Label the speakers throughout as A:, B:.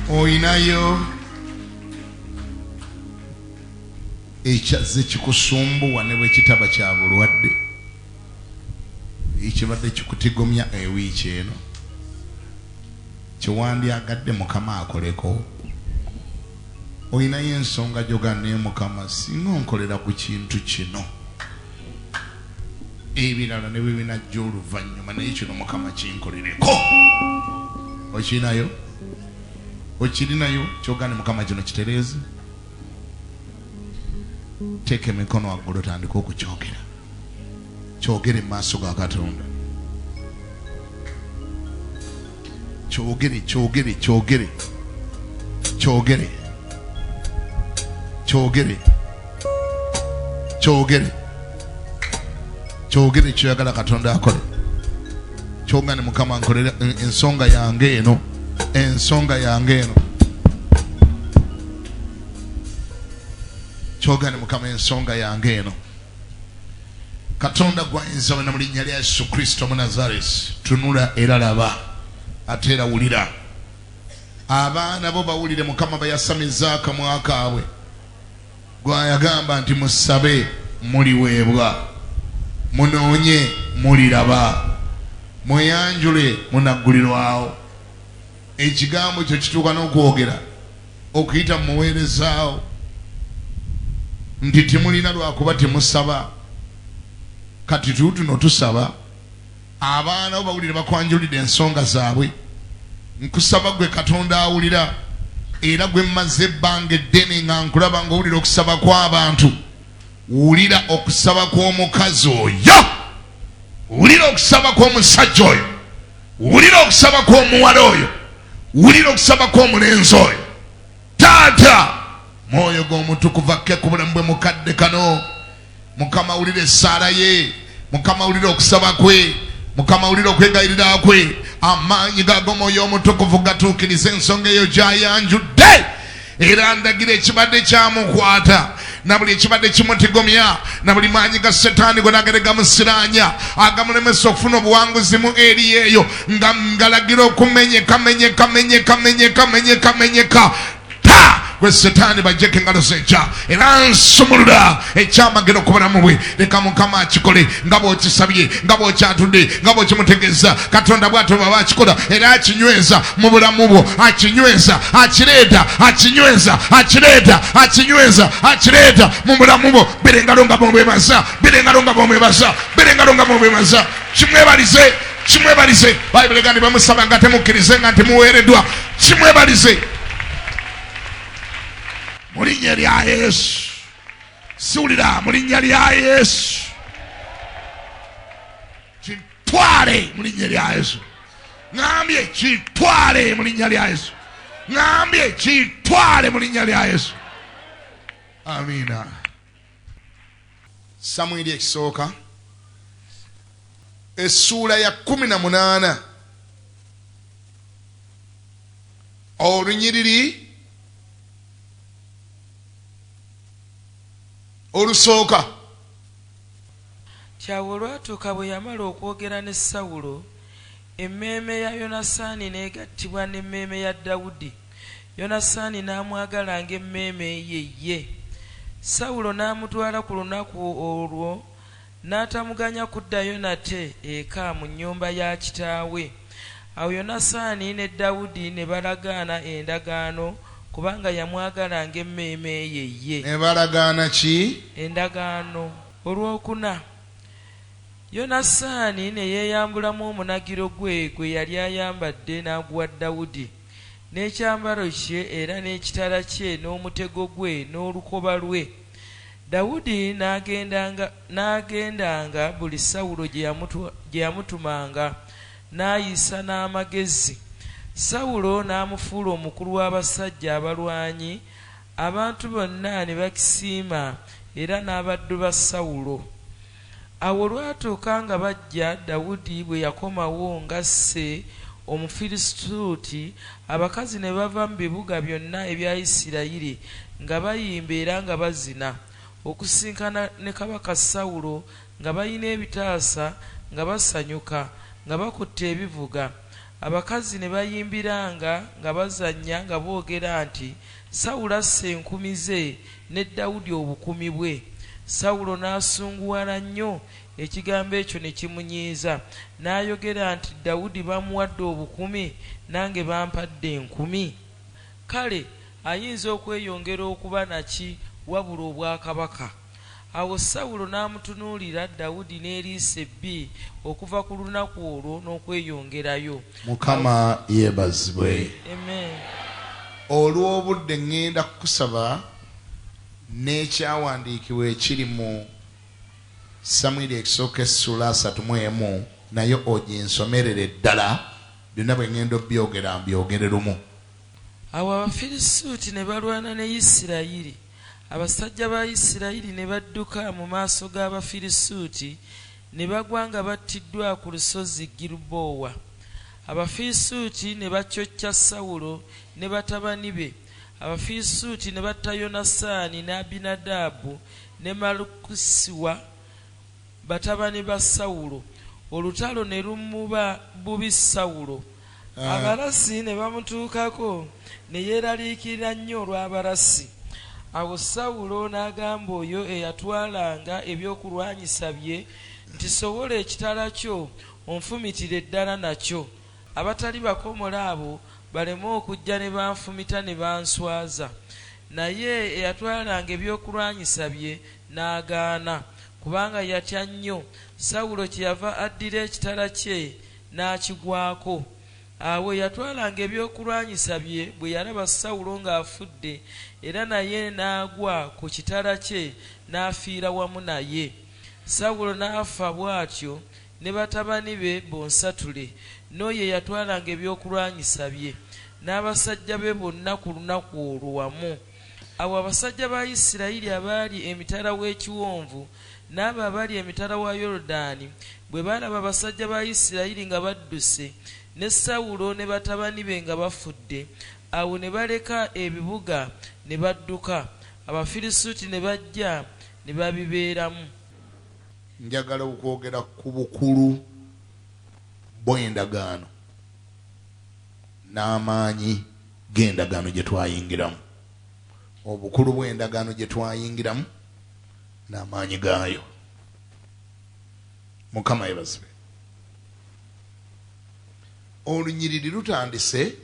A: Oinayo ekyaze kikusumbuwa ne bwe kitaba kya bulwadde ekibadde kikutigomya ewiiki eno kiwandyagadde Mukama akoleko. Oyinayo ensonga gy'oganne Mukama singa onkolera ku kintu kino ebirala ne bwe binajja oluvannyuma naye kino Mukama kinkolereko. Okinayo? Okirinayo ky'oganne Mukama kino kitereeze? Teeka emikono waggulu otandika okukyogera. Kyogere mu maaso ga Katonda. Kyogere, kyogere, kyogere. Kyogere. Kyogere. Kyogere. Kyogere kyoyagala Katonda akole. Kyogane Mukama nkolera ensonga yange eno. Ensonga yange eno. Kyogane Mukama ensonga yange eno. Katonda gwayinza mu linnya lya Yesu Kristo mu Nazareti tunula era laba ate era wulira. Abaana bo bawulire Mukama bayasamiza akamwa kaabwe. Gwayagamba nti musabe muliweebwa, munoonye muliraba, mweyanjule munaggulirwawo. Ekigambo kyo kituuka n'okwogera okuyita mu muweerezaawo nti temulina lwakuba temusaba. Kati tuno tusaba abaana bo bawulire bakwanjulidde ensonga zaabwe. Nkusaba gwe Katonda awulira era gwe mmaze ebbanga eddene nga nkulaba ng'owulira okusaba kw'abantu. Wulira okusaba kw'omukazi oyo, wulira okusaba kw'omusajja oyo, wulira okusaba kw'omuwala oyo, wulira okusaba kw'omulenzi oyo. Taata mwoyo gw'omutukuvu akke ku bulamu bwe mukadde kano. Mukama wulira essaala ye, Mukama wulira okusaba kwe, Mukama wulira okwegayirira kwe. Amaanyi gago mwoyo omutukuvu gatuukiriza ensonga eyo gy'ayanjudde, era ndagira ekibadde kyamukwata na buli ekibadde kimutigomya na buli maanyi ga setaani gwe nagere gamusiranya agamulemesa okufuna obuwanguzi mu eri eyo nga ngalagira okumenyeka gwe setaani bajjeko engalo zenkya era nsumulula ekyamagero ku bulamu bwe. Leka Mukama akikole nga bw'okisabye, nga bw'okyatudde, nga bw'okimutegeeza. Katonda bw'atyo baba akikola era akinyweza mu bulamu bwo, akinyweza, akireeta mu bulamu bwo. Bira engalo nga bw'omwebaza, kimwebalize. Bayibuli egamba bamusaba nga temukkirize nga temuweereddwa. Kimwebalize mu linnya lya Yesu. Siwulira, mu linnya lya Yesu. Kitwale mu linnya lya Yesu. Ngambye kitwale mu linnya lya Yesu. Ngambye kitwale mu linnya lya Yesu. Amina. Samwiri ekisooka essuula ya 18 olunyiriri olusooka.
B: Kyawe olwatuuka bwe yamala okwogera ne Sawulo, emmeeme ya Yonasaani n'egattibwa n'emmeeme ya Dawudi. Yonasaani n'amwagala ng'emmeeme ye. Sawulo n'amutwala ku lunaku olwo n'atamuganya kuddayo nate eka mu nnyumba ya kitaawe. Awo Yonasaani ne Dawudi ne balagaana endagaano kubanga yamwagala ng'emmeeme ye.
A: Ne balagaana ki?
B: Endagaano. Olwokuna Yonasaani ne yeeyambulamu omunagiro gwe yali ayambadde n'aguwa Dawudi, n'ekyambalo kye era n'ekitala kye n'omutego gwe n'olukoba lwe. Dawudi n'agendanga buli Sawulo gye yamutumanga n'ayisa n'amagezi. Sawulo n'amufuula omukulu w'abasajja abalwanyi, abantu bonna ne bakisiima era n'abaddu ba Sawulo. Awo olwatuuka nga bajja, Dawudi bwe yakomawo ng'asse Omufirisuuti, abakazi ne bava mu bibuga byonna ebya Isirayiri nga bayimba era nga bazina, okusinkana ne kabaka Sawulo nga bayina ebitaasa nga basanyuka nga bakutte ebivuga. Abakazi ne bayimbiranga nga bazannya nga boogera nti, Sawulo asse enkumi ze ne Dawudi obukumi bwe. Sawulo n'asunguwala nnyo, ekigambo ekyo ne kimunyiiza, n'ayogera nti, Dawudi bamuwadde obukumi, nange bampadde 10,000. Kale ayinza okweyongera okuba naki wabula obwakabaka? Awo Sawulo n'amutunuulira Dawudi n'eriisa ebbi okuva ku lunaku olwo n'okweyongerayo.
A: Mukama yeebazibwe.
B: Amen.
A: Olw'obudde ngenda kukusaba n'ekyawandiikibwa ekiri mu Samwiri ekisooka essuula 31 nayo oginsomerere ddala, byonna bwe ngenda obyogera mbyogere lumu.
B: Awo Abafirisuuti ne balwana ne Isirayiri. Abasajja ba Isirayiri ne badduka mu maaso g'Abafirisuuti ne bagwa nga battiddwa ku lusozi Girubowa. Abafirisuuti ne bacocca Sawulo ne batabani be. Abafirisuuti ne batta Yonasaani ne Abinadaabu ne Malukisiwa, batabani ba Sawulo. Olutalo ne lumuba bubi Sawulo. Abalasi ne bamutuukako ne yeeraliikirira nnyo olw'abalasi. Awo Sawulo n'agamba oyo eyatwalanga ebyokulwanyisa bye nti, sowola ekitala kyo onfumitire ddala nakyo, abatali bakomola abo baleme okujja ne banfumita ne banswaza. Naye eyatwalanga ebyokulwanyisa bye n'agaana, kubanga yatya nnyo. Sawulo kyeyava addira ekitala kye n'akigwako. Awo eyatwalanga ebyokulwanyisa bye bwe yalaba Sawulo ng'afudde, era naye n'agwa ku kitala kye n'afiira wamu naye. Sawulo n'afa bw'atyo ne batabani be bonsatule, n'oyo eyatwalanga ebyokulwanyisa bye. n'abasajja be bonna ku lunaku olwo wamu. Abo abasajja ba Isirayiri abaali emitala w'ekiwonvu n'abo abaali emitala wa Yoludaani bwe baalaba abasajja ba Isirayiri nga badduse ne Sawulo ne batabani be nga bafudde, awo ne baleka ebibuga ne badduka. Abafirisuuti ne bajja ne babibeeramu.
A: Njagala okwogera ku bukulu bw'endagaano n'amaanyi g'endagaano gye twayingiramu. Obukulu bw'endagaano gye twayingiramu n'amaanyi gaayo. Mukama yebazibwe. Olunyiriri lutandise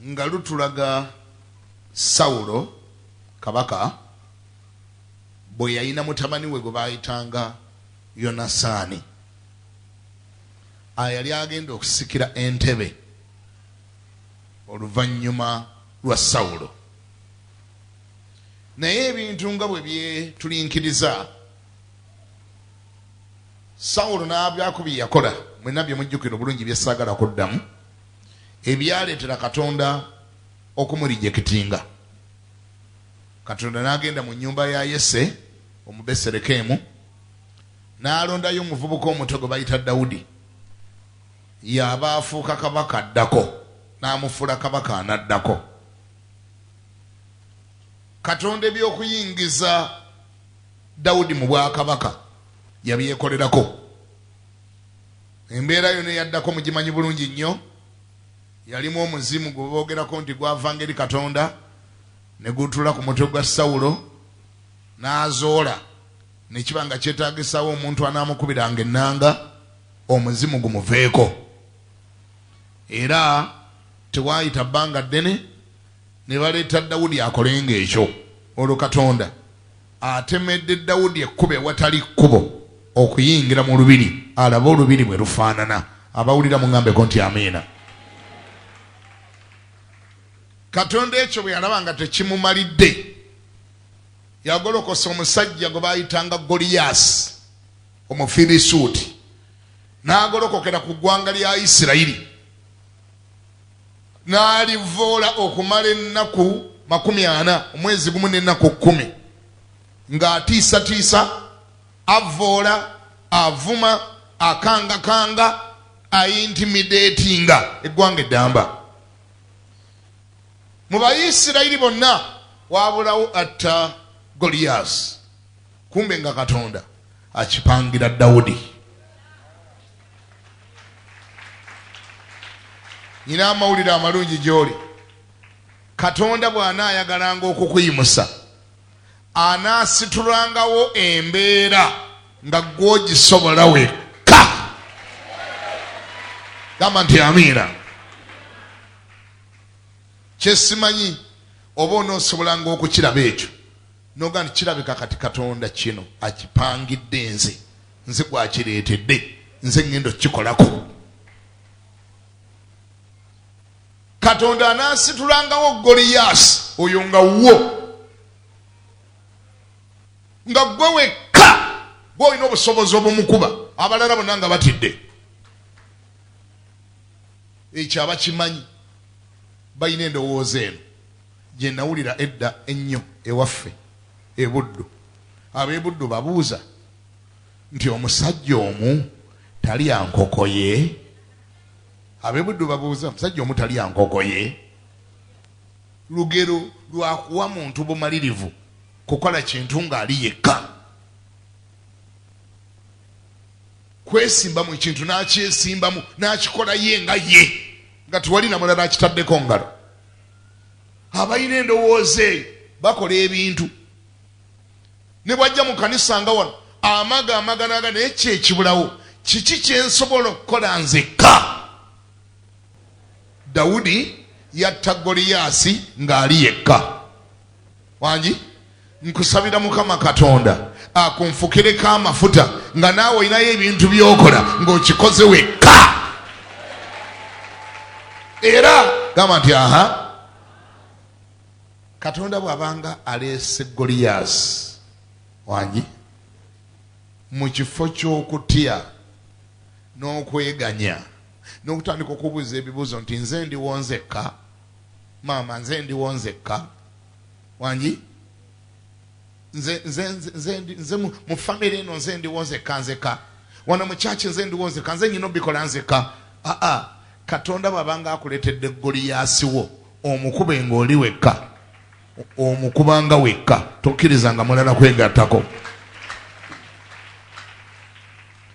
A: nga lutulaga Sawulo kabaka bwe yalina mutabani we gwe baayitanga Yonasaani, yali agenda okusikira entebe oluvannyuma lwa Sawulo. Naye ebintu nga bwe byetulinkiriza, Sawulo n'abyako bye yakola, mwenna bye mujjukira obulungi bye saagala kuddamu, ebyaleetera Katonda okumulijekitinga. Katonda n'agenda mu nnyumba ya Yese Omubeserekemu n'alondayo omuvubuka omuto gwe bayita Dawudi, yaba afuuka kabaka addako, n'amufuula kabaka anaddako. Katonda eby'okuyingiza Dawudi mu bwakabaka yabyekolerako. Embeera yonna eyaddako mugimanyi bulungi nnyo. Yalimu omuzimu gwe boogerako nti gwava eri Katonda ne gutuula ku mutwe gwa Sawulo n'azoola, ne kiba nga kyetaagisawo omuntu anaamukubiranga ennanga omuzimu gumuveeko. Era tewaayita bbanga ddene ne baleeta Dawudi akolenga ekyo. Olwo Katonda atemedde Dawudi ekkubo ewatali kkubo okuyingira mu lubiri, alabe olubiri bwe lufaanana. Abawulira mungambeko nti amiina. Katonda ekyo bwe yalaba nga tekimumalidde, yagolokosa omusajja gwe baayitanga Goliyasi Omufirisuuti, n'agolokokera ku ggwanga lya Isirayiri, n'alivoola okumala ennaku 40, omwezi gumu n'ennaku 10, ng'atiisatiisa, avoola, avuma, akangakanga, ayintimideetinga eggwanga eddamba. Mu Bayisirayiri bonna wabulawo atta Goliyasi. Kumbe nga Katonda akipangira Dawudi. Nina amawulire amalungi gy'oli. Katonda bw'anaayagalanga okukuyimusa, anaasitulangawo embeera nga gw'ogisobola wekka. Gamba nti amiina. Kyesimanyi oba onoosobolanga okukiraba ekyo noga nti kirabika kati Katonda kino akipangidde nze gwakireetedde, nze ngendo kikolako. Katonda anaasitulangawo Goliyasi oyo nga wo, nga gwe wekka gw'olina obusobozi obumukuba, abalala bonna nga batidde. Ekyo abakimanyi balina endowooza eno gye nawulira edda ennyo ewaffe e Buddu. Ab'e Buddu babuuza nti omusajja omu talya nkoko ye? Ab'e Buddu babuuza omusajja omu talya nkoko ye? Lugero lwakuwa muntu bumalirivu kukola kintu ng'ali yekka. Kwesimbamu ekintu n'akyesimbamu n'akikola ye nga ye, nga tewali na mulala akitaddeko ngalo. Abalina endowooza eyo bakola ebintu. Ne bwajja mu kanisa nga wano amaganaga naye kyekibulawo, kiki kyensobola okukola nzekka? Dawudi yatta Goliyasi ng'ali yekka. Wangi nkusabira Mukama Katonda akunfukireko amafuta nga naawe olinayo ebintu by'okola ng'okikoze wekka. Era gamba nti aha, Katonda bw'abanga aleese Goliyasi wangi mu kifo ky'okutya n'okweganya n'okutandika okubuuza ebibuuzo nti nze ndiwo nzekka, maama nze ndiwo nzekka, wangi nze mu famire eno nze ndiwo nzekka, wano mu kyaki nze ndiwo nzekka, nze nyina obikola nzekka. Katonda bw'abanga akuleetedde Goliyaasi wo, omukube ng'oli wekka, omukubanga wekka, tokkirizanga mulala kwegattako.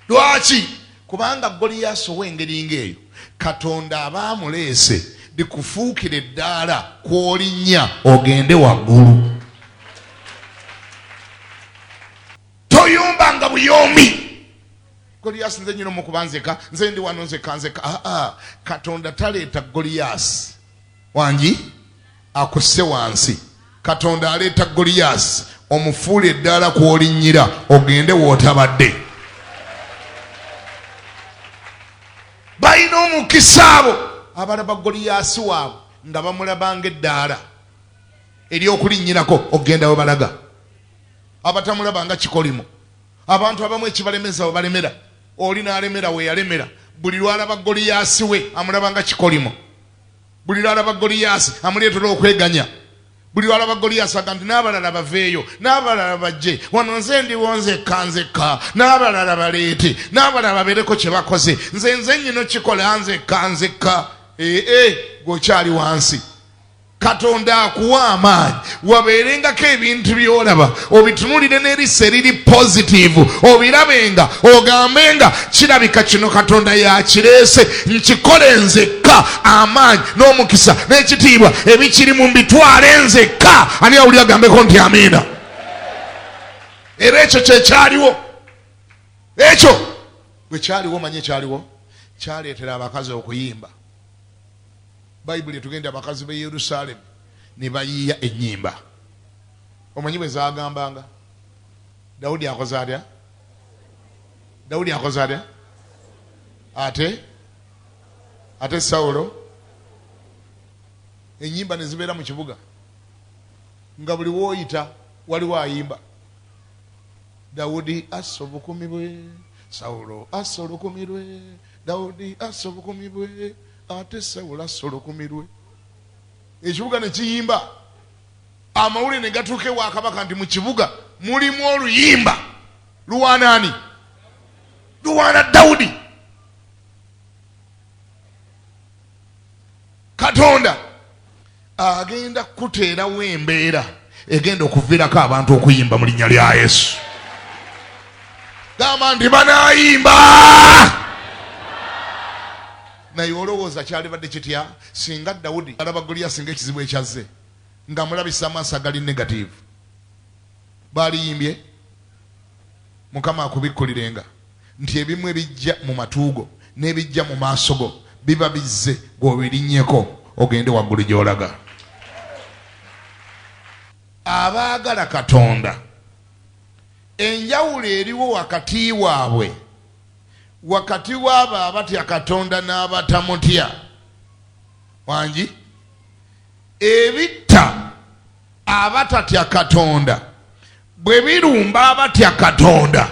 A: Lwaki? Kubanga Goliyaasi ow'engeri ng'eyo Katonda aba amuleese likufuukire eddaala kw'olinnya ogende waggulu. Toyombanga buyomi. Goliyaasi nze nyina omukuba nzeka, nze ndi wano nzeka. Katonda taleeta Goliyaasi wangi akusse wansi. Katonda aleeta Goliyaasi omufuula eddaala kw'olinnyira ogende w'otabadde. Balina omukisa abo abalaba Goliyaasi waabwe nga bamulabanga eddaala ery'okulinnyirako ogenda we balaga. Abatamulabanga kikolimo. Abantu abamu ekibalemeza we balemera. Oli n'alemera we yalemera. Buli lwalaba Goliyaasi we amulabanga kikolimo. Buli lwalaba Goliyaasi amuleetera okweganya. Buli lwalaba Goliyaasi aga nti n'abalala baveeyo, n'abalala bajje, wano nze ndiwo nzekka, n'abalala baleete, n'abalala babeereko kye bakoze, nze nnyino kikola nzekka. Gwokyali wansi. Katonda akuwa amaanyi wabeerengako ebintu by'olaba obitunulire n'eriso eriri positive, obirabenga ogambenga kirabika kino Katonda yakireese, nkikole nzekka. Amaanyi n'omukisa n'ekitiibwa ebikiri mu mbitwale nzekka. Ani awuli agambeko nti amiina? Era ekyo kyekyaliwo. Ekyo bwe kyaliwo, manye ekyaliwo kyaleetera abakazi okuyimba. Bayibuli etugenda abakazi b'e Yerusaalemu ne bayiiya ennyimba. Omanyi bwe zaagambanga? Dawudi akoze atya? Ate Sawulo? Ennyimba ne zibeera mu kibuga nga buli w'oyita waliwo ayimba. Dawudi assa obukumi bwe, Sawulo assa olukumi lwe, Dawudi assa obukumi bwe, ate Sawulo assa olukumi lwe. Ekibuga ne kiyimba. Amawulire ne gatuuka ewa kabaka nti mu kibuga mulimu oluyimba. Luwaana ani? Luwaana Dawudi. Katonda agenda kuteerawo embeera egenda okuviirako abantu okuyimba mu linnya lya Yesu. Gamba nti banaayimba. Naye olowooza kyalibadde kitya singa Dawudi alaba Goliyaasi ng'ekizibu ekyazze nga mulabisa amaaso agali negative? Baaliyimbye. Mukama akubikkulirenga nti ebimu ebijja mu matuugo n'ebijja mu maaso go biba bizze gw'obirinnyeko ogende waggulu gy'olaga. Abaagala Katonda, enjawulo eriwo wakati waabwe, wakati w'abo abatya Katonda n'abatamutya. Wangi ebitta abatatya Katonda bwe birumba abatya Katonda,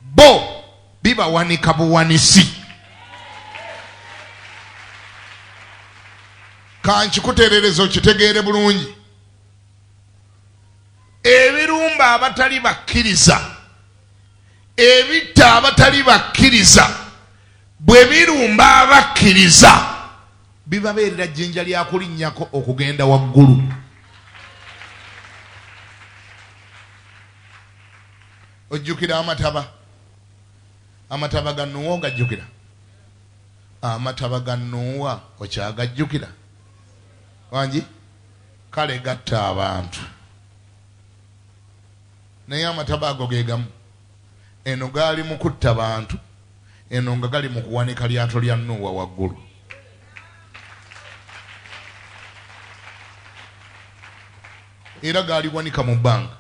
A: bo bibawanika buwanisi. Kankikuteerereza okitegeere bulungi. Ebirumba abatali bakkiriza, ebitta abatali bakkiriza, bwe birumba abakkiriza bibabeerera jjinja lya kulinnyako okugenda waggulu. Ojjukira amataba ga Nuuwa ogajjukira? Amataba ga Nuuwa okyagajjukira? Wangi kale gatta abantu. Naye amataba ago ge gamu. Eno gaali mu kutta bantu, eno nga gali mu kuwanika lyato lya Nuuwa waggulu. Era gaali wanika mu bbanga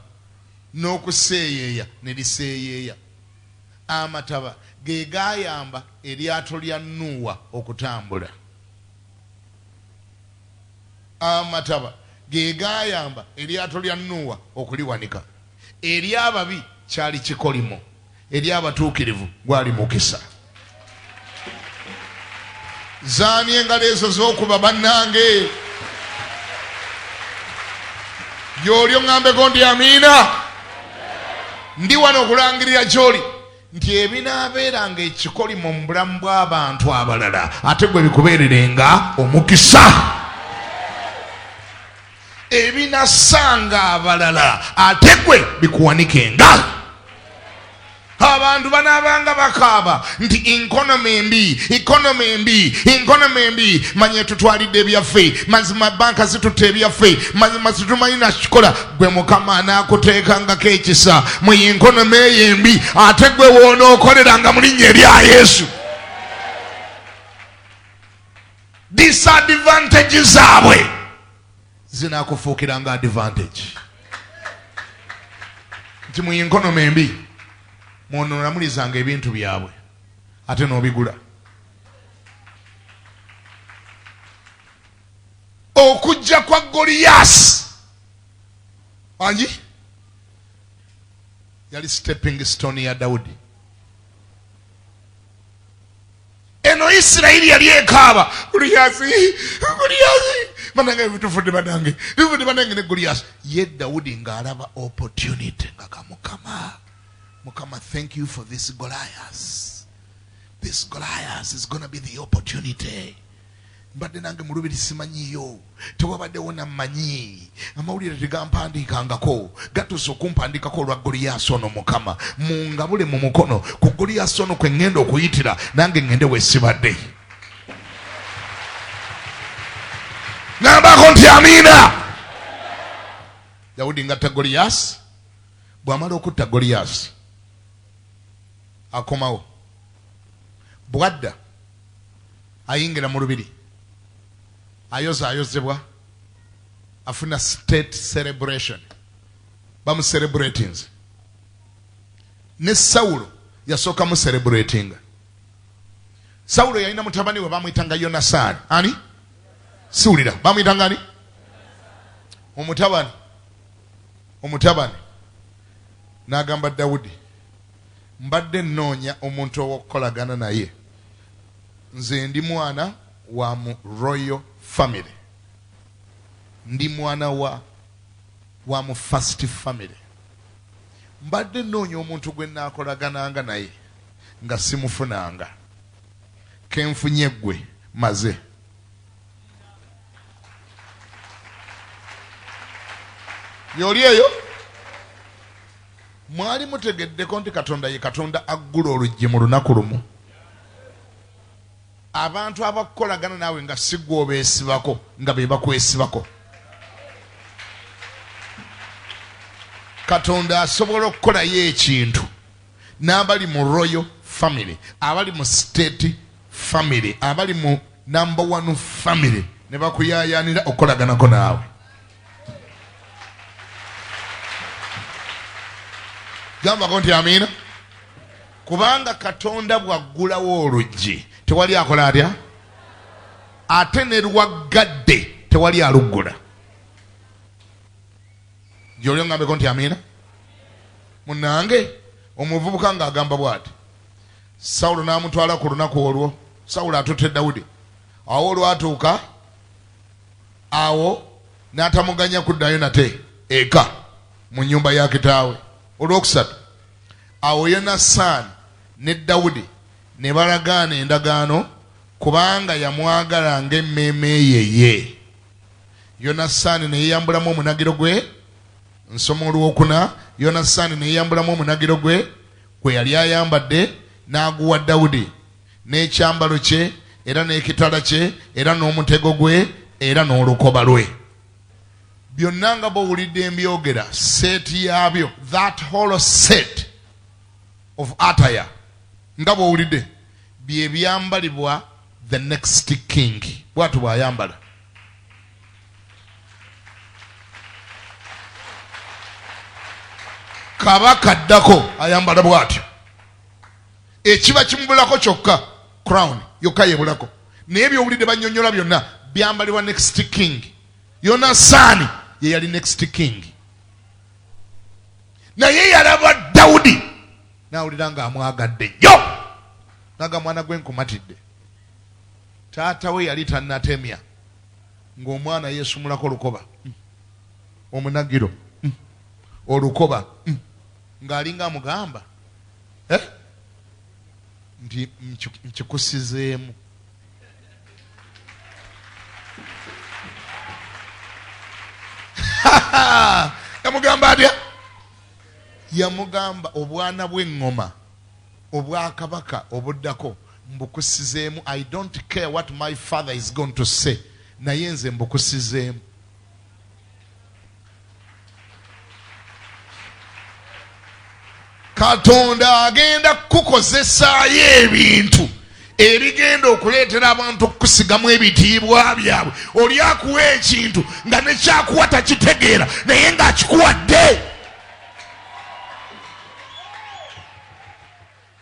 A: n'okuseeyeeya ne liseeyeeya. Amataba ge gaayamba eryato lya Nuuwa okutambula. Amataba ge gaayamba eryato lya Nuuwa okuliwanika. Eri ababi kyali kikolimo, eri abatuukirivu gwali mukisa. zaani engalo ezo z'okuba bannange gy'oli oŋŋambeko nti amiina. Ndi wano okulangirira gy'oli nti ebinaabeeranga ekikolimo mu bulamu bw'abantu abalala ate gwe bikubeererenga omukisa. Ebinasanga abalala ate gwe bikuwanikenga. Abantu banaabanga bakaaba nti ikonomi embi, manye tutwalidde ebyaffe, mazima banka zitutte ebyaffe, mazima situmanyi nakikola. Gwe Mukama anaakuteekangako ekisa mu ikonomi eyo embi, ate gwe woonookoleranga mu linnya erya Yesu. Disadvantage zaabwe zinaakufuukiranga advantage. Nti mu ikonomi embi mwonoonamulizanga ebintu byabwe ate n'obigula. Okujja kwa Goliyasi anyi yali stepping stone ya Dawudi. Eno Isirayiri yali ekaaba Goliyasi manange bitufudde banange ne Goliyasi. Ye Dawudi ng'alaba opportunity nga Mukama, thank you for this Goliath. This Goliath is going to be the opportunity. Mbadde nange mulubiri simanyiyo, tewabaddewo nammanyi, amawulire tegampandiikangako, gatuuse okumpandikako olwa Goliyasi ono. Mukama mungabule mu mukono ku Goliyasi ono kwe ŋŋenda okuyitira, nange ŋŋende weesibadde. Ngambako nti amiina. Dawudi ngatta Goliyasi. Bw'amala okutta Goliyasi akomawo, bwadda ayingira mu lubiri, ayozebwa, afuna state celebration, bamucelebratinze. Ne Sawulo yasooka mu celebratinga. Sawulo yalina mutabani we bamuyitanga Yonasaani. Ani? Siwulira. Bamuyitanga ani? Omutabani. N'agamba Dawudi, mbadde nnoonya omuntu ow'okukolagana naye. Nze ndi mwana wa mu royal family. Ndi mwana wa mu first family. Mbadde nnoonya omuntu gwe nnaakolagananga naye nga simufunanga. Kenfunye ggwe maze. Yoli eyo? Mwali mutegeddeko nti Katonda ye Katonda aggula oluggi mu lunaku lumu. Abantu abakukolagana naawe nga si gwe obeesibako, nga be bakwesibako. Katonda asobola okukolayo ekintu n'abali mu royal family, abali mu state family, abali mu number 1 family ne bakuyaayaanira okukolaganako naawe. Gambako nti amiina. Kubanga Katonda bwaggulawo oluggi tewali akola atya? Ate ne lwaggadde tewali aluggula. Gy'oli ongambeko nti amiina. Munnange omuvubuka ng'agamba bw'ati, Sawulo n'amutwala ku lunaku olwo. Sawulo atutte Dawudi. Awo olwatuuka awo n'atamuganya kuddayo nate eka mu nnyumba ya kitaawe. Olwokusatu awo Yonasaani ne Dawudi ne balagaana endagaano kubanga yamwagala ng'emmeeme ye. Yonasaani ne yeeyambulamu omunagiro gwe. Nsoma olwokuna. Yonasaani ne yeeyambulamu omunagiro gwe gwe yali ayambadde n'aguwa Dawudi, n'ekyambalo kye era n'ekitala kye era n'omutego gwe era n'olukoba lwe. Byonna nga bw'owulidde mbyogera, seeti yaabyo, that whole set of attire nga bw'owulidde bye byambalibwa the next king. Bw'atu bw'ayambala. Kabaka addako ayambala bw'atyo. Ekiba kimubulako kyokka crown yokka yebulako. Naye by'owulidde bannyonnyola byonna byambalibwa next king. Yonasaani ye yali next king. Naye yalaba Dawudi n'awulira ng'amwagadde nnyo. Naga mwana gwe nkumatidde. taata we yali tannatemya ng'omwana yeesumulako olukoba omunagiro olukoba ng'alinga amugamba nti nkikusizeemu. Yamugamba atya? Yamugamba obwana bw'eŋŋoma obwakabaka obuddako mbukusizeemu. I don't care what my father is going to say, naye nze mbukusizeemu. Katonda agenda kukozesaayo ebintu ebigenda okuleetera abantu okusigamu ebitiibwa byabwe. Oli akuwa ekintu nga nekyakuwa takitegeera naye ng'akikuwadde.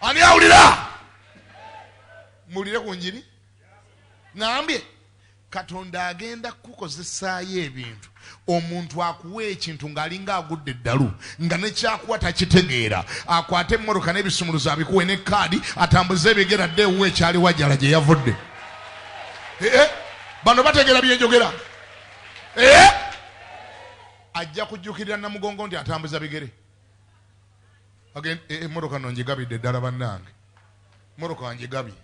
A: Ani awulira? Muwulire ku njiri? Ngambye Katonda agenda kukozesaayo ebintu. Omuntu akuwa ekintu ng'alinga agudde eddalu nga nekyakuwa takitegeera, akwate emmoroka n'ebisumuluzo abikuwe ne kaadi atambuze ebigera adde ewuwe ekyali wajjala gye yavudde. Bano bategeera bye njogera. Ajja kujjukirira Namugongo nti atambuza bigere. Emmoroka no njigabidde ddala bannange. Emmoroka wanjigabye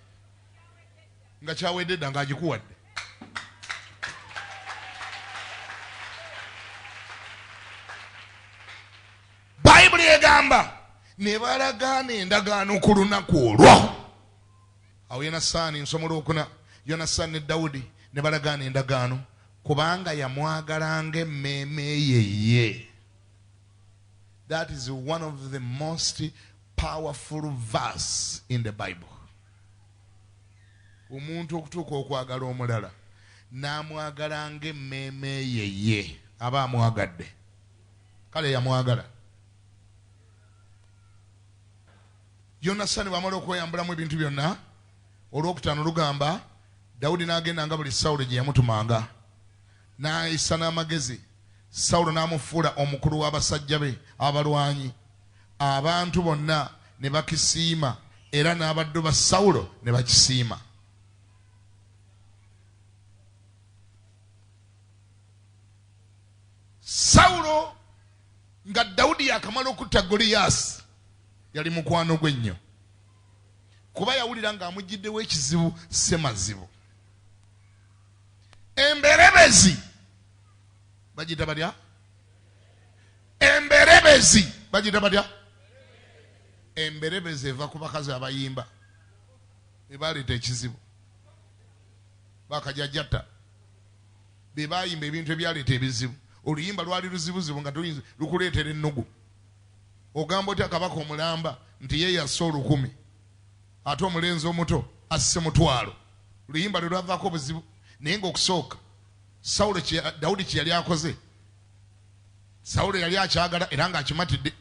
A: nga kyawedde dda ng'agikuwadde. Bayibuli egamba ne balagaana endagaano ku lunaku olwo. Awo Yonasaani nsoma olwokuna, Yonasaani ne Dawudi ne balagaana endagaano kubanga yamwagalanga emmeeme ye. That is one of the most powerful verse in the Bible. Omuntu okutuuka okwagala omulala n'amwagalanga emmeeme ye aba amwagadde. Kale yamwagala. Yonasaani bw'amala okweyambulamu ebintu byonna, olwokutaano lugamba Dawudi n'agenda nga buli Sawulo gye yamutumanga n'ayisa n'amagezi. Sawulo n'amufuula omukulu w'abasajja be abalwanyi. Abantu bonna ne bakisiima era n'abaddu ba Sawulo ne bakisiima. Sawulo nga Dawudi yakamala okutta Goliyaasi yali mukwano gwe nnyo, kuba yawulira ng'amugiddewo ekizibu semazibu. Emberebezi bagita batya? Emberebezi bagita batya? Emberebezi eva ku bakazi abayimba be baleeta ekizibu, bakajajjata be bayimba ebintu ebyaleeta ebizibu. Oluyimba lwali luzibuzibu nga lukuleetera ennugu. Ogamba otya kabaka omulamba nti ye yasse 1000 ate omulenzi omuto asse 1,000. Oluyimba lwe lwavaako obuzibu. Naye ng'okusooka Sawulo Dawudi kye yali akoze, Sawulo yali akyagala era ng'akimatidde.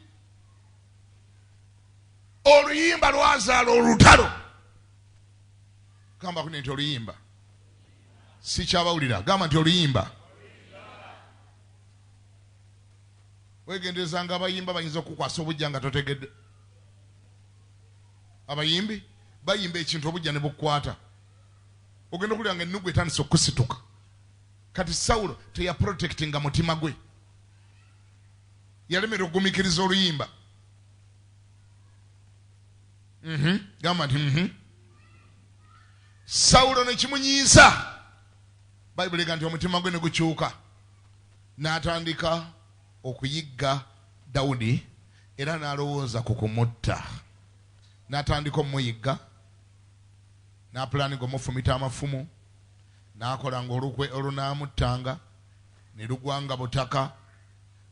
A: Oluyimba lwazaala olutalo. Gamba nti oluyimba si kyabawulira. Gamba nti oluyimba. Wegenderezanga abayimba bayinza okukwasa obujja nga totegedde. Abayimbi bayimba ekintu obujja ne bukwata. Ogenda okulira nga ennugu etandise okusituka. Kati Sawulo teyaprotectinga mutima gwe, yalemera okugumikiriza oluyimba. Gamba nti Sawulo ne kimunyiisa. Bayibuli egamba nti omutima gwe ne gukyuka n'atandika okuyigga Dawudi era n'alowooza ku kumutta. N'atandika omuyigga, n'apulaninga omufumita amafumu, n'akolanga olukwe olunaamuttanga ne lugwanga butaka.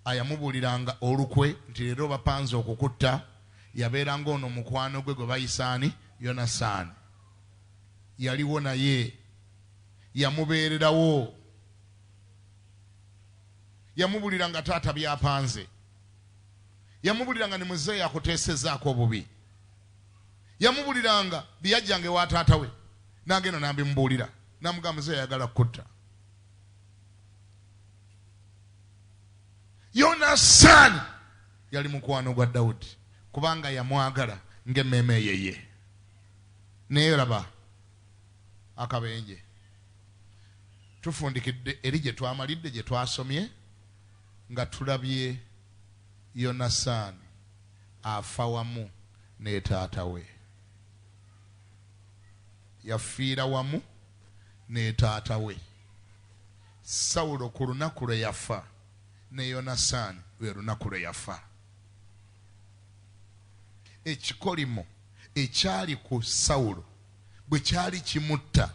A: Ayamubuuliranga olukwe nti leero bapanze okukutta. Yabeeranga ono mukwano gwe bayisaani Yonasaani. Yaliwo naye, yamubeererawo. Yamubuliranga taata byapanze. Yamubuliranga ne muzeeyi akuteesezaako obubi. Yamubuliranga byajjange wa taata we. N'agenda n'abimubuulira. N'amugamba muzeeyi ayagala kutta. Yonasaani yali mukwano gwa Dawudi kubanga yamwagala ng'emmeeme ye. Naye laba akabenje. tufundikidde eri gye twamalidde gye twasomye nga tulabye Yonasaani afa wamu ne taata we. Yafiira wamu ne taata we. Sawulo ku lunaku lwe yafa ne Yonasaani lwe lunaku lwe yafa. Ekikolimo ekyali ku Sawulo bwe kyali kimutta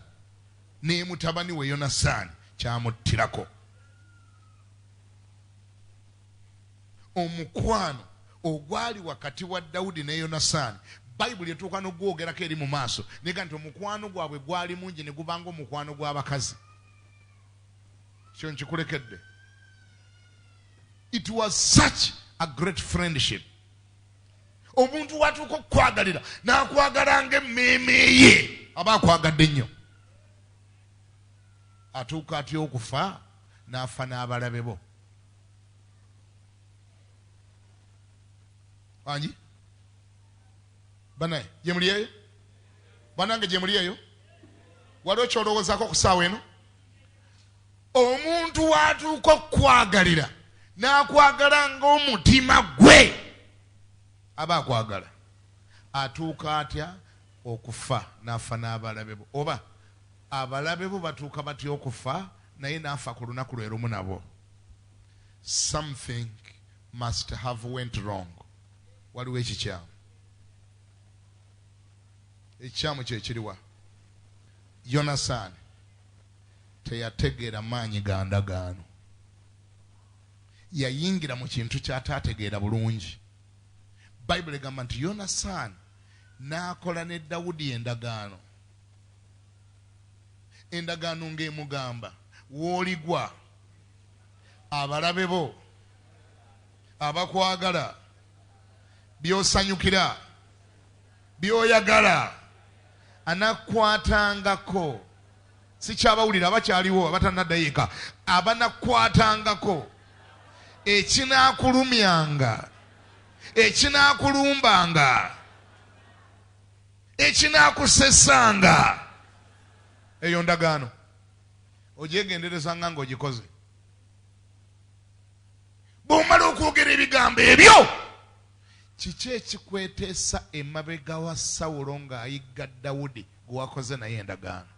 A: ne mutabani we Yonasaani kyamuttirako. Omukwano ogwali wakati wa Dawudi ne Yonasaani Bayibuli etuuka n'ogwogerako eri mu maaso nega nti omukwano gwabwe gwali mungi ne gubanga omukwano gw'abakazi. Kyo nkikulekedde. It was such a great friendship. Omuntu watuuka okukwagalira n'akwagala ng'emmeeme ye aba akwagadde nnyo. Atuuka atya okufa n'afa n'abalabe bo. Anyi? Banaye, gye muli eyo? Banange gye muli eyo? Waliwo kyolowoozaako ku ssaawa eno? Omuntu watuuka okukwagalira n'akwagala ng'omutima gwe aba akwagala. Atuuka atya okufa n'afa n'abalabe bo? Oba abalabe bo batuuka batya okufa naye n'afa ku lunaku lwe lumu nabo. Something must have went wrong. Waliwo ekikyamu. Ekikyamu kye kiriwa? Yonasaani teyategeera maanyi ga ndagaano. Yayingira mu kintu ky'ataategeera bulungi. Bayibuli egamba nti Yonasaani n'akola ne Dawudi endagaano. Endagaano ng'emugamba w'oligwa abalabe bo abakwagala by'osanyukira by'oyagala anakwatangako. Si kyabawulira abakyaliwo abatannaddayiika. Abanakwatangako ekinaakulumyanga, ekinaakulumbanga, ekinaakusesanga. Eyo ndagaano ogyegenderezanga ng'ogikoze. Bw'omala okwogera ebigambo ebyo, kiki ekikweteesa emabega wa Sawulo ng'ayigga Dawudi gwe wakoze naye endagaano?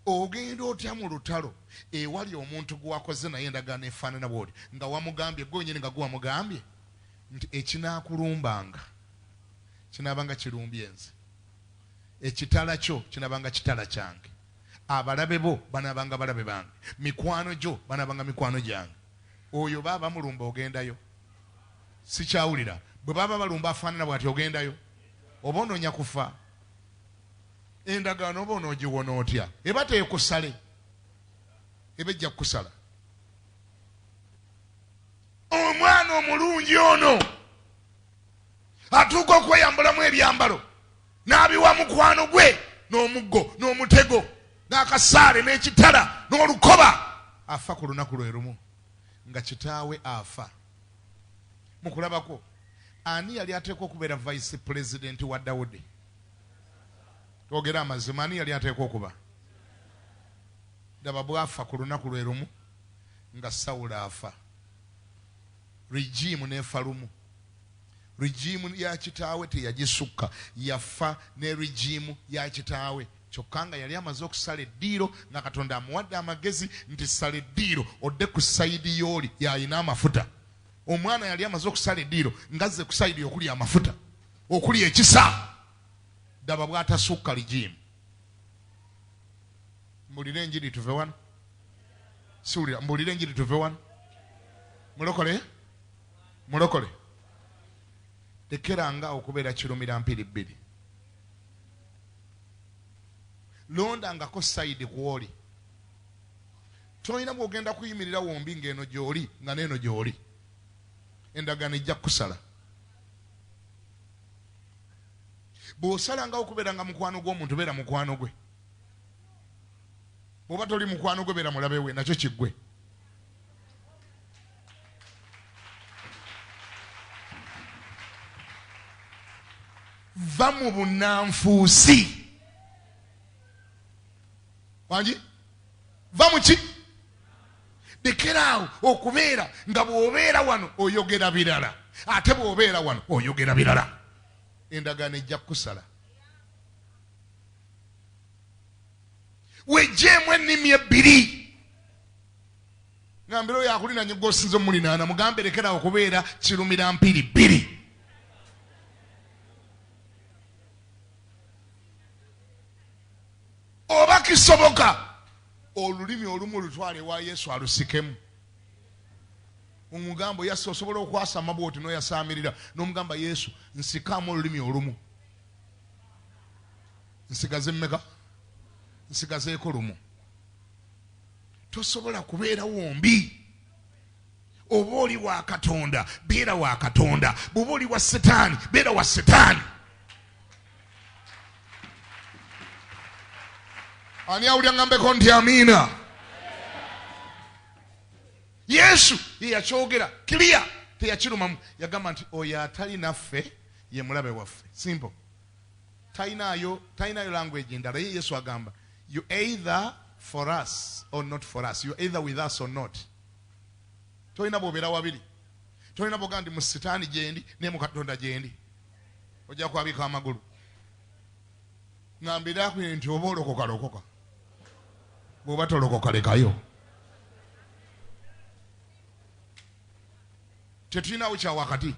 A: Ogenda otya mu lutalo ewali omuntu gwe wakoze naye endagaano efaanana bw'oti nga wamugambye gwe wenyini nga gwe wamugambye nti ekinaakulumbanga kinaabanga kirumbye nze, ekitala kyo kinaabanga kitala kyange, abalabe bo banaabanga balabe bange, mikwano gyo banaabanga mikwano gyange. Oyo baba mulumba ogendayo? Si kyawulira. Bwe baba balumba afaanana bw'ati ogendayo? Oba onoonya kufa? Endagaano oba onoogiwona otya? Eba teekusale, eba ejja kukusala. Omwana omulungi ono atuuka okweyambulamu ebyambalo n'abiwa mukwano gwe n'omuggo n'omutego n'akasaale n'ekitala n'olukoba, afa ku lunaku lwe lumu nga kitaawe afa. Mukulabako ani yali ateekwa okubeera vice president wa Dawudi? Twogera amazima, ani yali ateekwa okuba? Daba bwafa ku lunaku lwe lumu nga Sawulo afa. Regimu n'efa lumu. Regimu ya kitaawe teyagisukka, yafa ne regimu ya kitaawe. Kyokka nga yali amaze okusala eddiiro nga Katonda amuwadde amagezi nti sala eddiiro odde ku sayidi y'oli yalina amafuta. Omwana yali amaze okusala eddiiro ngazze ku sayidi okuli amafuta, okuli ekisa. Daba bw'atasukka regimu. Mbulire enjiri tuve wano. Siwulira, mbulire enjiri tuve wano. Mulokole? Mulokole. Tekeranga okubeera kirumira mpiri bbiri. Londangako sayidi kw'oli. Tolina bw'ogenda kuyimirira wombi ng'eno gy'oli nga n'eno gy'oli. Endagaano ejja kukusala. Bw'osalanga okubeera nga mukwano gw'omuntu, beera mukwano gwe. Bw'oba toli mukwano gwe, beera mulabe we, nakyo kiggwe. Va mu bunnanfuusi. wangi va muki lekerawo okubeera nga bw'obeera wano oyogera birala ate bw'obeera wano oyogera birala endagaano ejja kusala wejjeemu ennimi ebbiri ngambira oyo akulinanye gw'osinza omulinaana mugambe lekerawo okubeera kirumira mpiri bbiri oba kisoboka olulimi olumu olutwale wa Yesu alusikemu omugambo Yesu osobola okwasa amabwoti n'oyasaamirira n'omugamba Yesu nsikamu olulimi olumu nsigaze mmeka nsigazeeko lumu tosobola kubeera wombi oba oli wa Katonda beera wa Katonda bw'oba oli wa Setaani beera wa Setaani ani awulira ngambeko nti amiina Yesu yeyakyogera kiriya teyakirumamu yagamba nti oyo atali naffe ye mulabe waffe simple talinayo language endala ye Yesu agamba you either for us or not for us you either with us or not tolina bw'obeera wabiri tolina bw'oga nti mu Setaani gyendi ne mu Katonda gyendi ojja kwabika amagulu ngambira nti oba olokoka lokoka bw'oba tolokoka lekayo tetulinawo kya wakati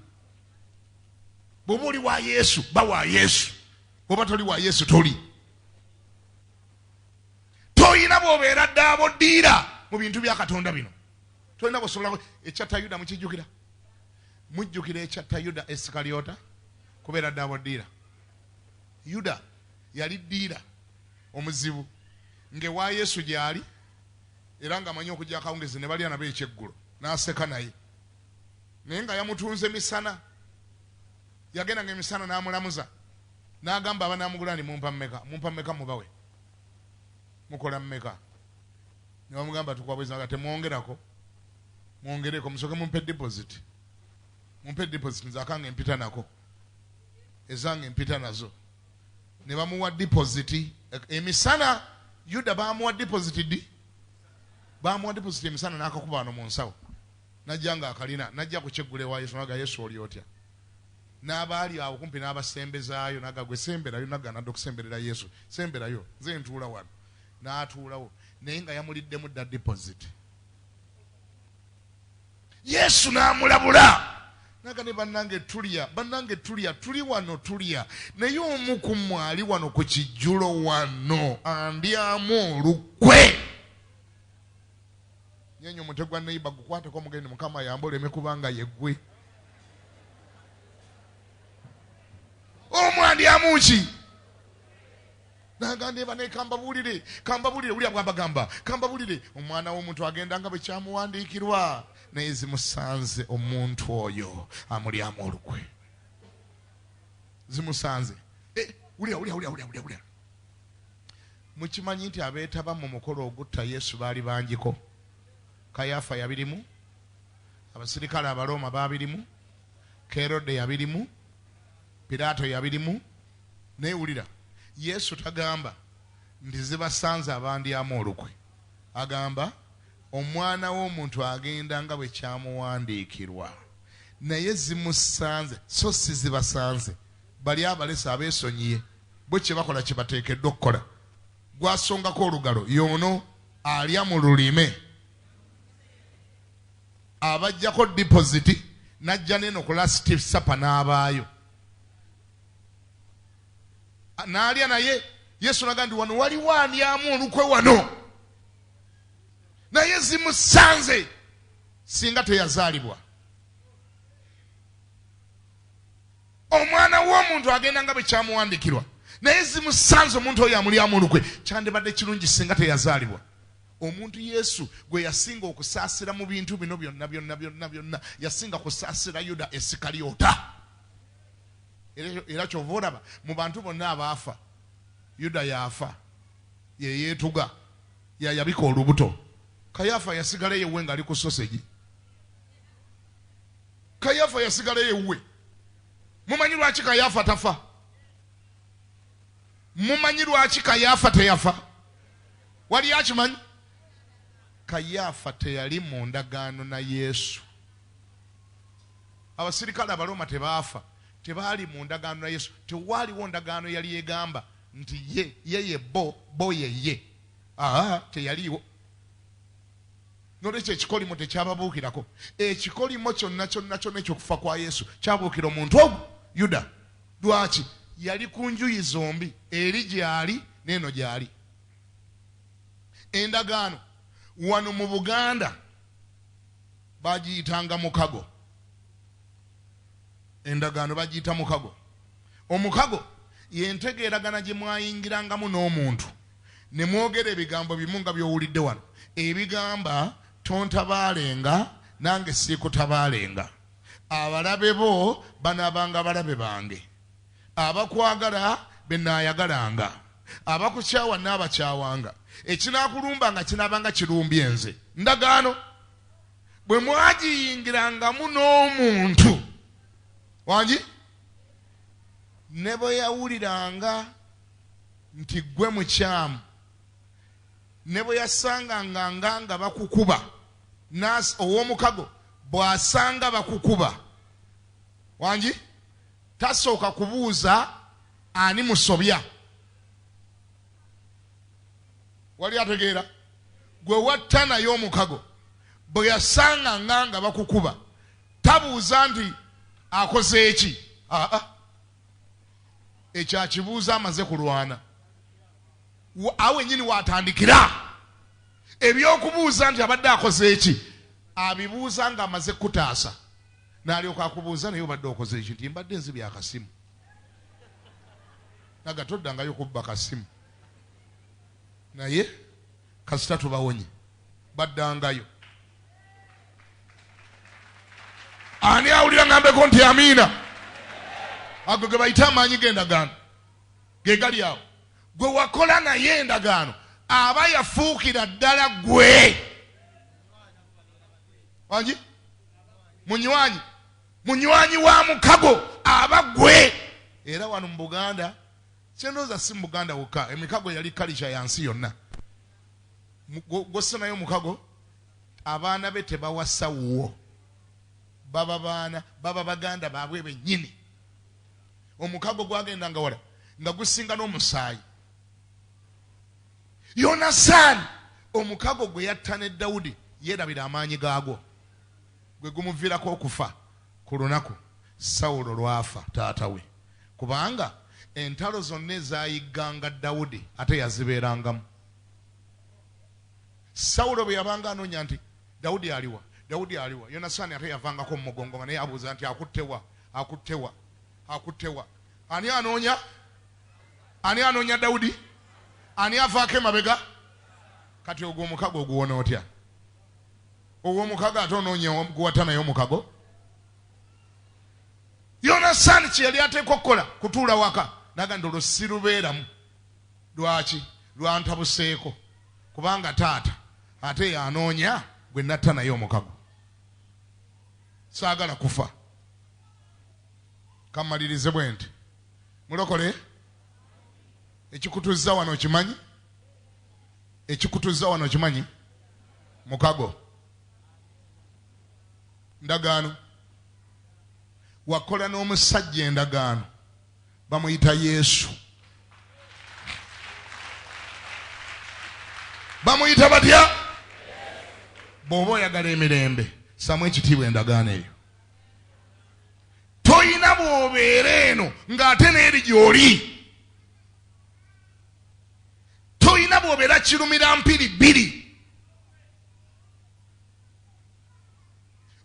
A: bw'oba oli wa Yesu ba wa Yesu bw'oba toli wa Yesu toli toyina bw'obeera ddaabo ddiira mu bintu bya Katonda bino tolina bw'osobola ekyatta Yuda mukijjukira mujjukira ekyatta Yuda Isikaliota kubeera ddaabo ddiira Yuda yali ddiira omuzibu ngewa Yesu gyali era ng'amanyi okujja akawungezi ne balya nabo ekyeggulo n'aseka naye naye nga yamutunze misana yagenda ng'emisana n'amulamuza n'agamba abanaamugula nti mumpa mmeka mubawe mukola mmeka ne bamugamba tukwabweza nga temwongerako mwongereko musoke mumpe deposit nzakanga empita nako ezange empita nazo ne bamuwa deposit emisana Yuda bamuwa deposit emisana n'akakuba wano mu nsawo najja nga akalina najja kukyeggulo ewa Yesu naga Yesu oli otya n'abaali awo kumpi n'abasembezaayo naga gwe semberayo naga nadde okusemberera Yesu semberayo nze ntuula wano n'atuulawo naye nga yamuliddemu dda deposit Yesu n'amulabula naga ne bannange tulya tuli wano tulya naye omu ku mmwe ali wano ku kijjulo wano andyamu olukwe nyenyo omutegwa neiba gukwateko omugeni Mukama yamba oleme kubanga yeggwe omwandyamu ki nagandeba ne kambabulire uli abwabagamba kambabulire omwana w'omuntu agenda nga bwe kyamuwandiikirwa naye zimusanze omuntu oyo amulyamu olukwe zimusanze ulya mukimanyi nti abeetaba mu mukolo ogutta Yesu baali bangiko Kayafa yabirimu abasirikale abaloma babirimu Kerode yabirimu Pilato yabirimu naye wulira Yesu tagamba nti zibasanze abandyamu olukwe agamba omwana w'omuntu agenda nga bwe kyamuwandiikirwa naye zimusanze so si zibasanze bali abalesa abeesonyiye bwe kye bakola kye bateekeddwa okukola gwasongako olugalo yono alya mu lulime abajjako deposit najja neno ku last supper n'abaayo n'alya naye Yesu naga nti wano waliwo andyamu olukwe wano naye zimusanze singa teyazaalibwa omwana w'omuntu agenda nga bwe kyamuwandikirwa naye zimusanze omuntu oyo amulyamu olukwe kyandibadde kirungi singa teyazaalibwa omuntu Yesu gwe yasinga okusaasira mu bintu bino byonna yasinga kusaasira Yuda Isikaliota era kyova olaba mu bantu bonna abaafa Yuda yaafa yeyeetuga yayabika olubuto Kayafa yasigala yewe nga ali ku sausage Kayafa yasigala yewe mumanyi lwaki Kayafa tafa mumanyi lwaki Kayafa teyafa wali akimanyi Kayafa teyali mu ndagaano na Yesu. Abasirikale Abaroma tebaafa, tebaali mu ndagaano na Yesu. Tewaaliwo ndagaano yali egamba nti ye bo ye. Teyaliwo. Nolekyo ekikolimo tekyababuukirako. Ekikolimo kyonna ekyokufa kwa Yesu kyabuukira omuntu ogwo Yuda. Lwaki? Yali ku njuyi zombi, eri gyali n'eno gyali. Endagaano wano mu Buganda bagiyitanga mukago. Endagaano bagiyita mukago. Omukago yentegeeragana gye mwayingirangamu n'omuntu ne mwogera ebigambo bimu nga by'owulidde wano. Ebigamba tontabaalenga nange siikutabaalenga. Abalabe bo banaabanga balabe bange. Abakwagala benaayagalanga. Abakukyawa naabakyawanga. Ekinaakulumba kinaabanga kirumbye nze. Ndagaano bwe mwagiyingirangamu n'omuntu wangi ne bwe yawuliranga nti gwe mukyamu, ne bwe yasanganga nga bakukuba ow'omukago bw'asanga bakukuba wangi tasooka kubuuza ani musobya. Wali ategeera? Gwe watta naye omukago bwe yasanga nga bakukuba tabuuza nti akoze eki. Ekyo akibuuza amaze kulwana. Awe nyini watandikira ebyokubuuza nti abadde akoze eki abibuuza nga amaze kutaasa. N'alyoka akubuuza naye obadde okoze eki nti mbadde nzibya akasimu. Naga toddangayo kubba kasimu. Naye kasita tubawonye baddangayo. Ani awulira ngambeko nti amiina? Ago ge bayita amaanyi g'endagaano ge gali awo. Gwe wakola naye endagaano aba yafuukira ddala gwe wangi munywanyi wa mukago aba gwe. Era wano mu Buganda, kyendooza si mu Buganda wokka, emikago yali kalisha yansi yonna. Gosse nayo mukago abaana be tebawasa wuwo, baba baganda baabwe bennyini. Omukago gwagendanga wala nga gusinga n'omusaayi. Yonasaani omukago gwe yatta ne Dawudi yeerabira amaanyi gaagwo, gwe gumuviirako okufa ku lunaku Sawulo lwafa taata we, kubanga entalo zonna ezayigganga Dawudi ate yazibeerangamu. Sawulo bwe yabanga anoonya nti Dawudi aliwa, Yonasaani ate yavangako mu mugongo nga naye abuuza nti akuttewa. Ani anoonya Dawudi? Ani avaako emabega? Kati ogwo omukago oguwona otya? Ogw'omukago ate onoonya guwata naye omukago? Yonasaani kye yali ateekwa okukola kutuula waka nagamba olwo sirubeeramu. Lwaki? Lwantabuseeko, kubanga taata ate yanoonya gwe natta naye omukago. Saagala kufa. Kamalirize bwe nti mulokole ekikutuzza wano kimanyi? Mukago. Ndagaano. Wakola n'omusajja endagaano bamuyita Yesu. Bamuyita batya? Bw'oba oyagala emirembe ssamu ekitiibwa endagaano eyo. Toyina bw'obeera eno ng'ate n'eri gy'oli. Toyina bw'obeera kirumira mpiri bbiri.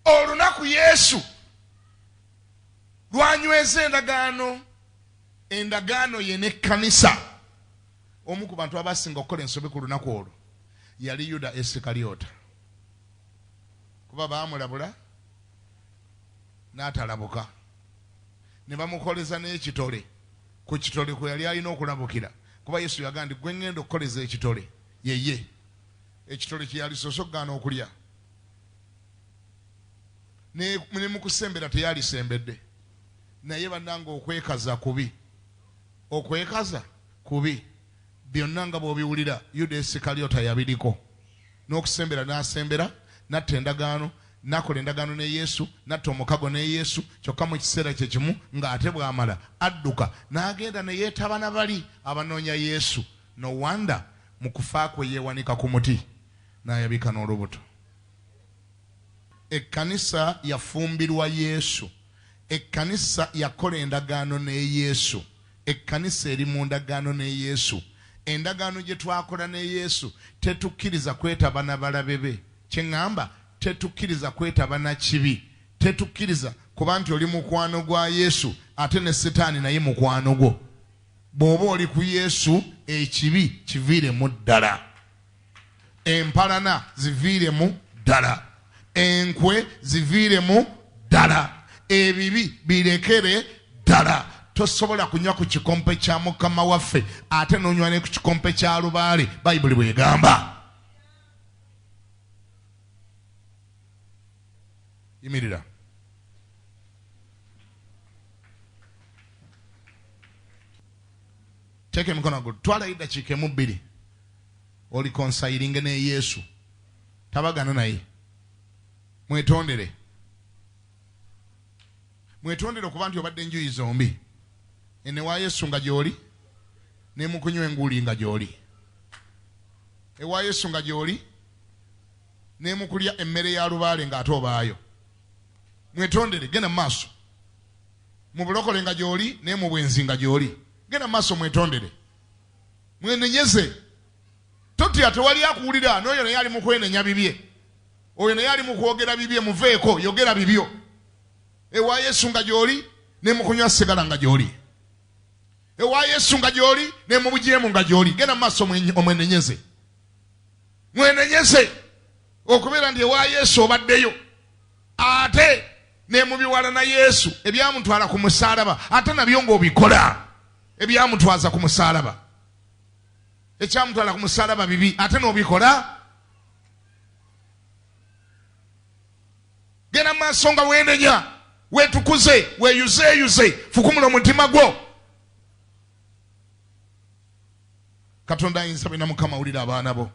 A: Olunaku Yesu lwanyweza endagaano ye n'ekkanisa. Omu ku bantu abasinga okukola ensobi ku lunaku olwo yali Yuda Isikalyota, kuba baamulabula n'atalabuka. Ne bamukoleza n'ekitole ku kitole kwe yali alina okulabukira, kuba Yesu yagamba nti gwe ngenda okukoleza ekitole yeye. Ekitole kye yali sosogaana okulya. Ne mu kusembera teyalisembedde. Naye bannanga okwekaza kubi. byonna nga bw'obiwulira Yuda Isikaliota yabiriko n'okusembera n'asembera natta endagaano n'akola endagaano ne Yesu natta omukago ne Yesu kyokka mu kiseera kye kimu ng'ate bw'amala adduka n'agenda ne yeetaba na bali abanoonya Yesu. No wonder mu kufa kwe yeewanika ku muti n'ayabika n'olubuto. Ekkanisa yafumbirwa Yesu. Ekkanisa yakola endagaano ne Yesu. Ekkanisa eri mu ndagaano ne Yesu. Endagaano gye twakola ne Yesu tetukkiriza kwetaba na balabe be. Kye ŋŋamba tetukkiriza kwetaba na kibi. Tetukkiriza kuba nti oli mukwano gwa Yesu ate ne Setaani naye mukwano gwo. Bw'oba oli ku Yesu ekibi kiviiremu ddala. Empalana ziviiremu ddala. Enkwe ziviiremu ddala. Ebibi birekere ddala. Tosobola kunywa ku kikompe kya Mukama waffe ate n'onywa ne ku kikompe kya lubaale Bayibuli bw'egamba. Yimirira. Teeka emikono gwo. Twalayo eddakiika emu bbiri. Oli konsayiringe ne Yesu. Tabagana naye. Mwetondere. Mwetondere okuba nti obadde enjuyi zombi. Ene wa Yesu nga gy'oli ne mukunywa enguuli nga gy'oli. Ewa Yesu nga gy'oli ne mukulya emmere ya lubaale ng'ate obaayo. Mwetondere, genda mu maaso. Mu bulokole nga gy'oli ne mu bwenzi nga gy'oli. Genda mu maaso mwetondere. Mwenenyeze. Totya tewali akuwulira n'oyo naye ali mu kwenenya bibye. Oyo naye ali mu kwogera bibye muveeko yogera bibyo. Ewa Yesu nga gy'oli ne mu kunywa sigala nga gy'oli. Ewa Yesu nga gy'oli ne mu bujeemu nga gy'oli. Genda mu maaso omwenenyeze. Mwenenyeze okubeera nti ewa Yesu obaddeyo ate ne mu biwala na Yesu ebyamutwala ku musaalaba ate nabyo ng'obikola ebyamutwaza ku musaalaba. Ekyamutwala ku musaalaba bibi ate n'obikola. Genda mu maaso nga weenenya weetukuze weeyuzeeyuze fukumula omutima gwo. Katonda ayinza bina Mukama wulira abaana bo.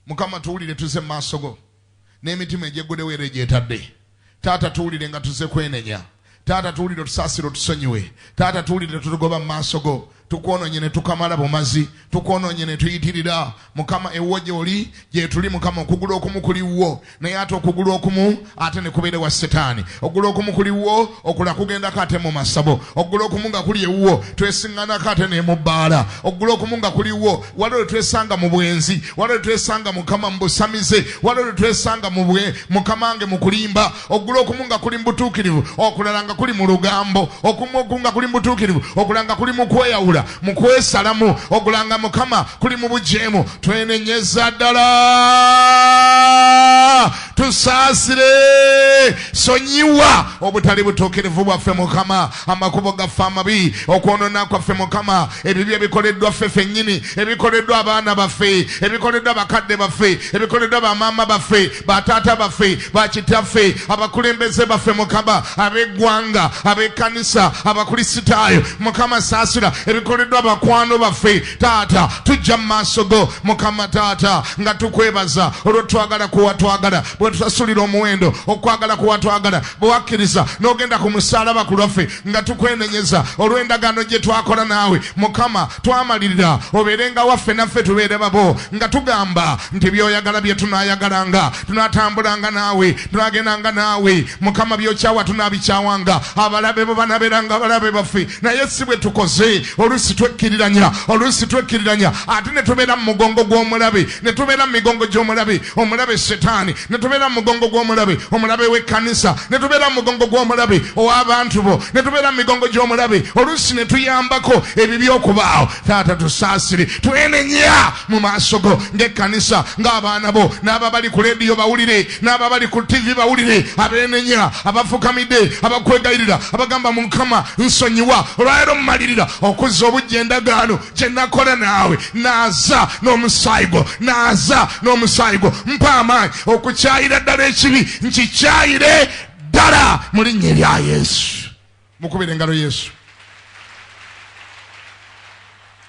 A: Mukama tuwulire tuze mu maaso go n'emitima egyeggudewo era egyetadde. Taata tuwulire nga tuze kwenenya. Taata tuwulire tusaasire tusonyiwe. Taata tuwulire tutugoba mu maaso go. Tukwonoonye ne tukamala bumazi. Tukwonoonye ne tuyitirira. Mukama ewwo gy'oli gye tuli Mukama okugulu okumu kuliwo naye ate okugulu okumu ate ne kubeere wa Setaani. Okugulu okumu kuliwo okulala kugendako ate mu masabo. Okugulu okumu nga kuli ewwo twesiŋŋanako ate ne mu bbaala. Okugulu okumu nga kuliwo waliwo lwe twesanga mu bwenzi. Waliwo lwe twesanga Mukama mu busamize. Waliwo lwe twesanga Mukama nge mu kulimba. Okugulu okumu nga kuli mu butuukirivu okulala nga kuli mu lugambo. Okumu nga kuli mu butuukirivu okulala nga kuli mu kweyawula mu kwesalamu. Ogulanga Mukama kuli mu bujeemu. Twenenyeza ddala tusaasire sonyiwa obutali butuukirivu bwaffe Mukama, amakubo gaffe amabi, okwonoona kwaffe Mukama, ebibi ebikoleddwa ffe ffennyini, ebikoleddwa abaana baffe, ebikoleddwa bakadde baffe, ebikoleddwa bamaama baffe, bataata baffe, bakitaffe, abakulembeze baffe Mukama, ab'eggwanga, ab'ekkanisa, abakristaayo Mukama saasira ebikoleddwa abakwano baffe. Taata tujja mu maaso go Mukama Taata nga tukwebaza olw'otwagala kuwatwagala, bwe tusasulira omuwendo okwagala kuwatwagala, bwe wakkiriza n'ogenda ku musaalaba ku lwaffe nga tukwenenyeza olw'endagaano gye twakola naawe Mukama. Twamalirira obeerenga waffe naffe tubeere babo nga tugamba nti by'oyagala bye tunaayagalanga, tunaatambulanga naawe, tunaagendanga naawe Mukama. By'okyawa tunaabikyawanga, abalabe bo banabeeranga abalabe baffe, naye si bwe tukoze. Oluusi twekkiriranya ate ne tubeera mu mugongo gw'omulabe, ne tubeera mu migongo gy'omulabe, omulabe Setaani, ne tubeera mu mugongo gw'omulabe, omulabe w'ekkanisa, ne tubeera mu mugongo gw'omulabe ow'abantu bo, ne tubeera mu migongo gy'omulabe. Oluusi ne tuyambako ebibi okubaawo. Taata tusaasire, twenenya mu maaso go ng'ekkanisa, ng'abaana bo, n'aba bali ku lediyo bawulire, n'aba bali ku TV bawulire, abeenenya, abafukamidde, abakwegayirira, abagamba Mukama nsonyiwa olwaleero mmalirira okuzza obujja endagaano gye nakola naawe. Naaza n'omusaayi gwo, mpa amaanyi okukyayira ddala ekibi, nkikyayire ddala mu linnya erya Yesu. Mukubire engalo Yesu.